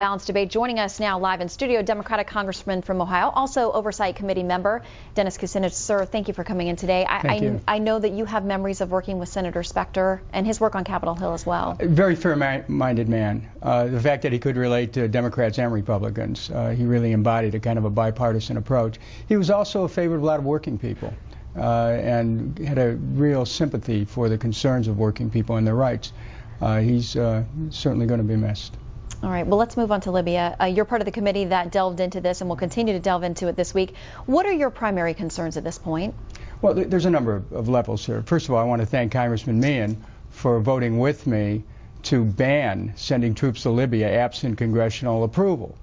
Balanced debate. Joining us now live in studio, Democratic Congressman from Ohio, also Oversight Committee member Dennis Kucinich. Sir, thank you for coming in today. I know that you have memories of working with Senator Specter and his work on Capitol Hill as well. A very fair-minded man. The fact that he could relate to Democrats and Republicans, he really embodied a kind of a bipartisan approach. He was also a favorite of a lot of working people and had a real sympathy for the concerns of working people and their rights. He's certainly going to be missed. All right, well, let's move on to Libya. You're part of the committee that delved into this and will continue to delve into it this week. What are your primary concerns at this point? Well, there's a number of levels here. First of all, I want to thank Congressman Meehan for voting with me to ban sending troops to Libya absent congressional approval.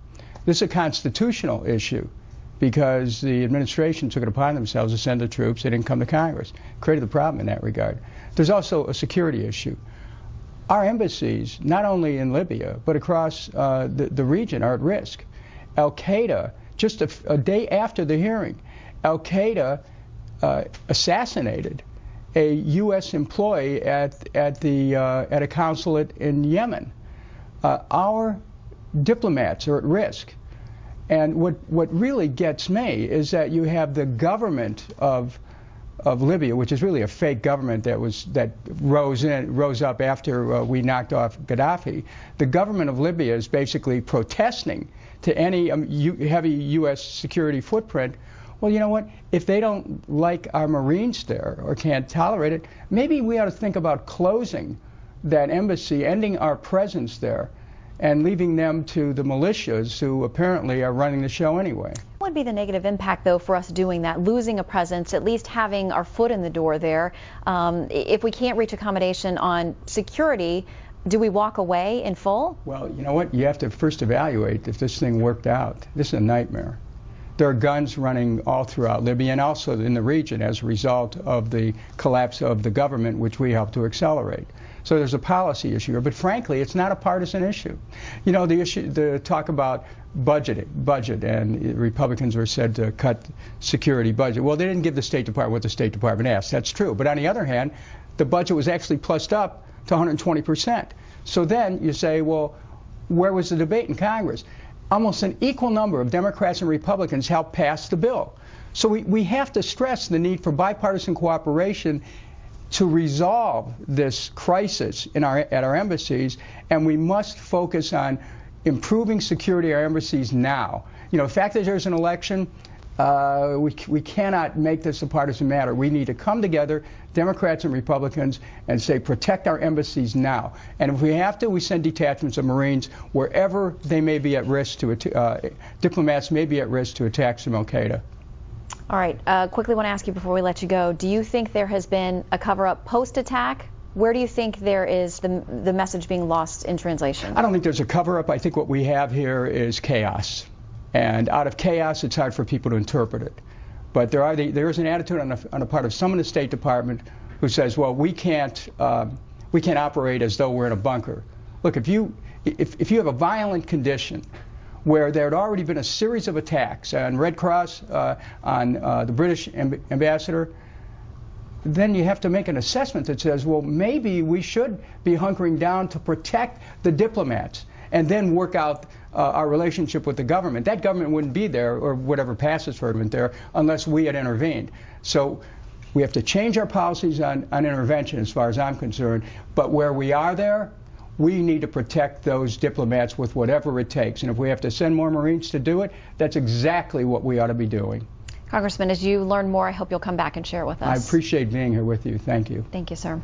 This is a constitutional issue because the administration took it upon themselves to send the troops. They didn't come to Congress. Created the problem in that regard. There's also a security issue. Our embassies, not only in Libya, but across the region, are at risk. Al-Qaeda, just a day after the hearing, Al-Qaeda assassinated a U.S. employee at a consulate in Yemen. Our diplomats are at risk. And what really gets me is that you have the government of Libya, which is really a fake government that rose up after we knocked off Gaddafi. The government of Libya is basically protesting to any heavy U.S. security footprint. Well, you know what? If they don't like our Marines there or can't tolerate it, maybe we ought to think about closing that embassy, ending our presence there, and leaving them to the militias who apparently are running the show anyway. What would be the negative impact, though, for us doing that, losing a presence, at least having our foot in the door there? If we can't reach accommodation on security, do we walk away in full? Well, you know what? You have to first evaluate if this thing worked out. This is a nightmare. There are guns running all throughout Libya and also in the region as a result of the collapse of the government, which we helped to accelerate. So there's a policy issue here, but frankly, it's not a partisan issue. You know, the talk about budget, and Republicans were said to cut security budget. Well, they didn't give the State Department what the State Department asked. That's true. But on the other hand, the budget was actually plussed up to 120%. So then you say, well, where was the debate in Congress? Almost an equal number of Democrats and Republicans helped pass the bill. So we have to stress the need for bipartisan cooperation to resolve this crisis at our embassies, and we must focus on improving security at our embassies now. You know, the fact that there's an election, we cannot make this a partisan matter. We need to come together, Democrats and Republicans, and say protect our embassies now. And if we have to, we send detachments of Marines wherever they may be at risk diplomats may be at risk to attacks from Al-Qaeda. All right, quickly want to ask you before we let you go, do you think there has been a cover-up post-attack? Where do you think there is the message being lost in translation? I don't think there's a cover-up. I think what we have here is chaos. And out of chaos, it's hard for people to interpret it. But there is an attitude on the part of some in the State Department who says, well, we can't operate as though we're in a bunker. Look, if you have a violent condition where there had already been a series of attacks on Red Cross, on the British ambassador, then you have to make an assessment that says, well, maybe we should be hunkering down to protect the diplomats and then work out our relationship with the government. That government wouldn't be there, or whatever passes for it there, unless we had intervened. So we have to change our policies on intervention as far as I'm concerned, but where we are there, we need to protect those diplomats with whatever it takes. And if we have to send more Marines to do it, that's exactly what we ought to be doing. Congressman, as you learn more, I hope you'll come back and share it with us. I appreciate being here with you. Thank you. Thank you, sir.